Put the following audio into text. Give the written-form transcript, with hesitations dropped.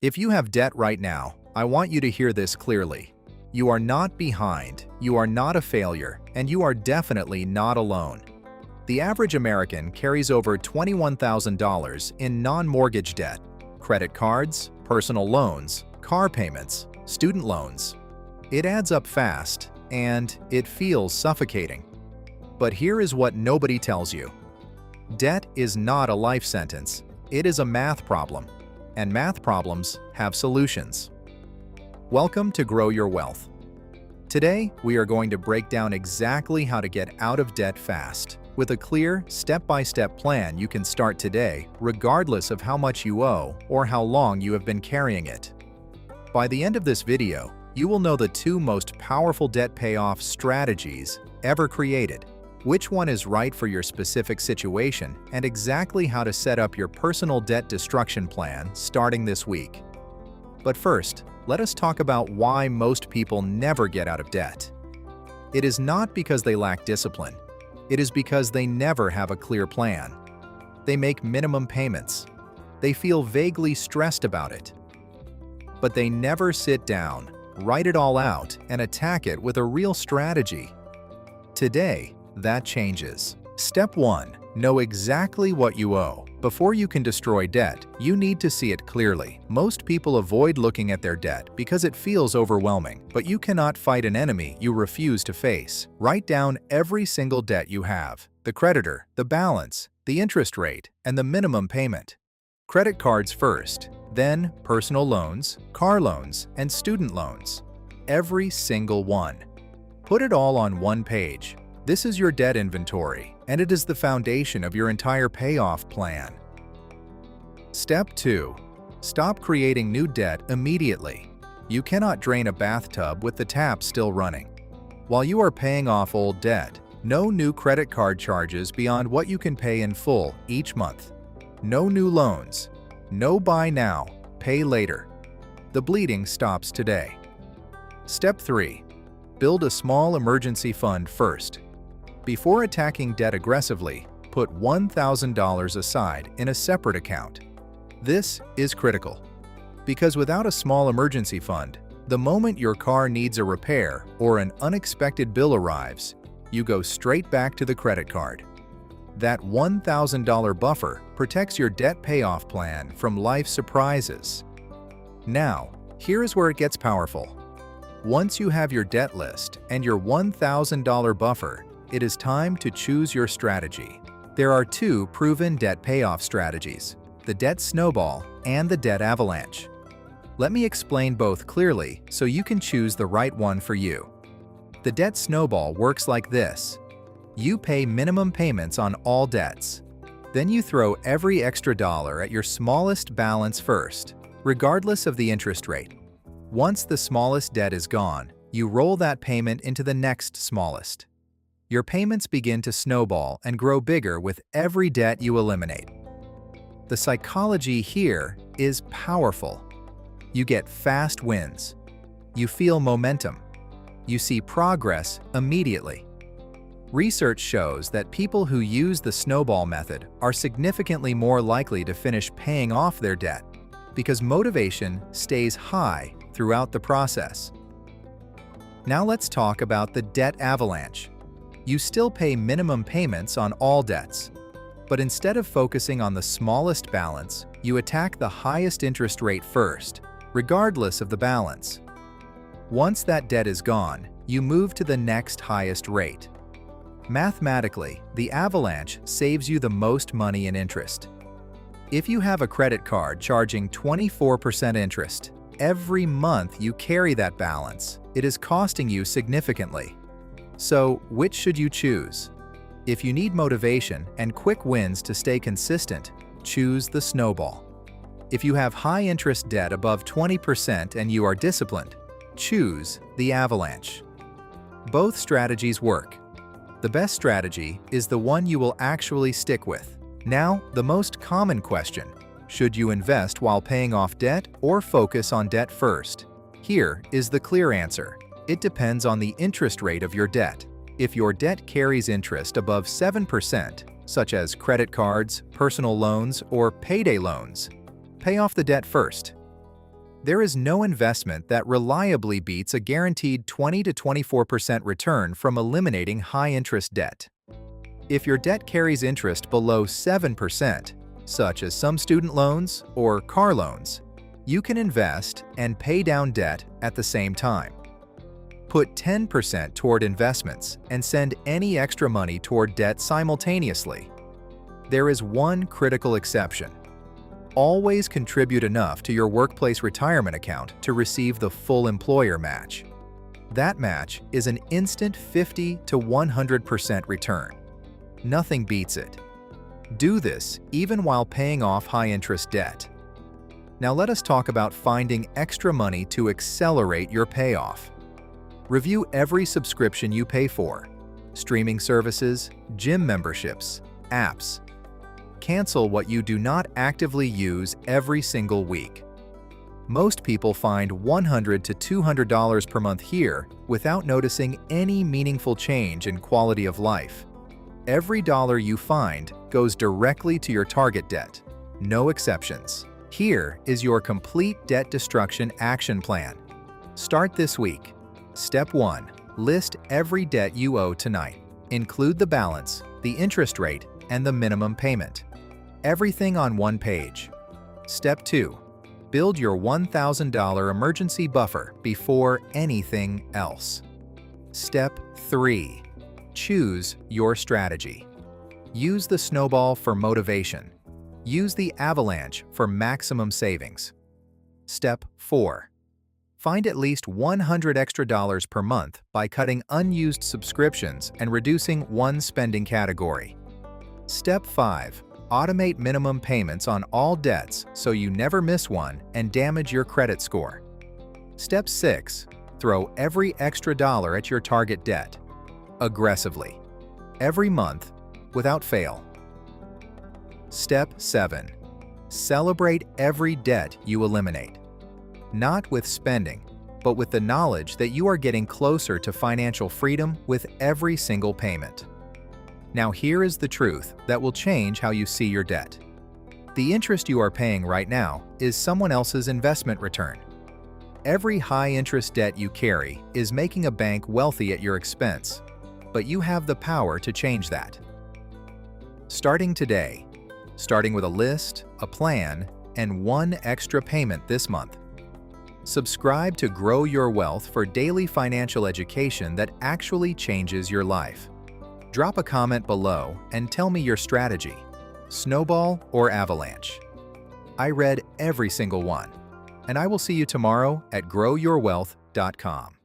If you have debt right now, I want you to hear this clearly. You are not behind, you are not a failure, and you are definitely not alone. The average American carries over $21,000 in non-mortgage debt: credit cards, personal loans, car payments, student loans. It adds up fast, and it feels suffocating. But here is what nobody tells you. Debt is not a life sentence, it is a math problem, and math problems have solutions. Welcome to Grow Your Wealth. Today, we are going to break down exactly how to get out of debt fast, with a clear, step-by-step plan you can start today, regardless of how much you owe or how long you have been carrying it. By the end of this video, you will know the two most powerful debt payoff strategies ever created, which one is right for your specific situation, and exactly how to set up your personal debt destruction plan starting this week. But first, let us talk about why most people never get out of debt. It is not because they lack discipline. It is because they never have a clear plan. They make minimum payments. They feel vaguely stressed about it. But they never sit down, write it all out, and attack it with a real strategy. Today, that changes. Step 1. Know exactly what you owe. Before you can destroy debt, you need to see it clearly. Most people avoid looking at their debt because it feels overwhelming, but you cannot fight an enemy you refuse to face. Write down every single debt you have: the creditor, the balance, the interest rate, and the minimum payment. Credit cards first, then personal loans, car loans, and student loans. Every single one. Put it all on one page. This is your debt inventory, and it is the foundation of your entire payoff plan. Step 2. Stop creating new debt immediately. You cannot drain a bathtub with the tap still running. While you are paying off old debt, no new credit card charges beyond what you can pay in full each month. No new loans. No buy now, pay later. The bleeding stops today. Step 3. Build a small emergency fund first. Before attacking debt aggressively, put $1,000 aside in a separate account. This is critical, because without a small emergency fund, the moment your car needs a repair or an unexpected bill arrives, you go straight back to the credit card. That $1,000 buffer protects your debt payoff plan from life's surprises. Now, here is where it gets powerful. Once you have your debt list and your $1,000 buffer, it is time to choose your strategy. There are two proven debt payoff strategies: the debt snowball and the debt avalanche. Let me explain both clearly so you can choose the right one for you. The debt snowball works like this. You pay minimum payments on all debts. Then you throw every extra dollar at your smallest balance first, regardless of the interest rate. Once the smallest debt is gone, you roll that payment into the next smallest. Your payments begin to snowball and grow bigger with every debt you eliminate. The psychology here is powerful. You get fast wins. You feel momentum. You see progress immediately. Research shows that people who use the snowball method are significantly more likely to finish paying off their debt because motivation stays high throughout the process. Now let's talk about the debt avalanche. You still pay minimum payments on all debts, but instead of focusing on the smallest balance, you attack the highest interest rate first, regardless of the balance. Once that debt is gone, you move to the next highest rate. Mathematically, the avalanche saves you the most money in interest. If you have a credit card charging 24% interest, every month you carry that balance, it is costing you significantly. So, which should you choose? If you need motivation and quick wins to stay consistent, choose the snowball. If you have high-interest debt above 20% and you are disciplined, choose the avalanche. Both strategies work. The best strategy is the one you will actually stick with. Now, the most common question: should you invest while paying off debt or focus on debt first? Here is the clear answer. It depends on the interest rate of your debt. If your debt carries interest above 7%, such as credit cards, personal loans, or payday loans, pay off the debt first. There is no investment that reliably beats a guaranteed 20 to 24% return from eliminating high-interest debt. If your debt carries interest below 7%, such as some student loans or car loans, you can invest and pay down debt at the same time. Put 10% toward investments and send any extra money toward debt simultaneously. There is one critical exception. Always contribute enough to your workplace retirement account to receive the full employer match. That match is an instant 50 to 100% return. Nothing beats it. Do this even while paying off high-interest debt. Now let us talk about finding extra money to accelerate your payoff. Review every subscription you pay for: streaming services, gym memberships, apps. Cancel what you do not actively use every single week. Most people find $100 to $200 per month here without noticing any meaningful change in quality of life. Every dollar you find goes directly to your target debt. No exceptions. Here is your complete debt destruction action plan. Start this week. Step 1. List every debt you owe tonight. Include the balance, the interest rate, and the minimum payment. Everything on one page. Step 2. Build your $1,000 emergency buffer before anything else. Step 3. Choose your strategy. Use the Snowball for motivation. Use the Avalanche for maximum savings. Step 4. Find at least $100 extra per month by cutting unused subscriptions and reducing one spending category. Step 5. Automate minimum payments on all debts so you never miss one and damage your credit score. Step 6. Throw every extra dollar at your target debt. Aggressively. Every month, without fail. Step 7. Celebrate every debt you eliminate. Not with spending, but with the knowledge that you are getting closer to financial freedom with every single payment. Now here is the truth that will change how you see your debt. The interest you are paying right now is someone else's investment return. Every high-interest debt you carry is making a bank wealthy at your expense, but you have the power to change that. Starting today, starting with a list, a plan, and one extra payment this month. Subscribe to Grow Your Wealth for daily financial education that actually changes your life. Drop a comment below and tell me your strategy: Snowball or Avalanche. I read every single one, and I will see you tomorrow at groyourwealth.com.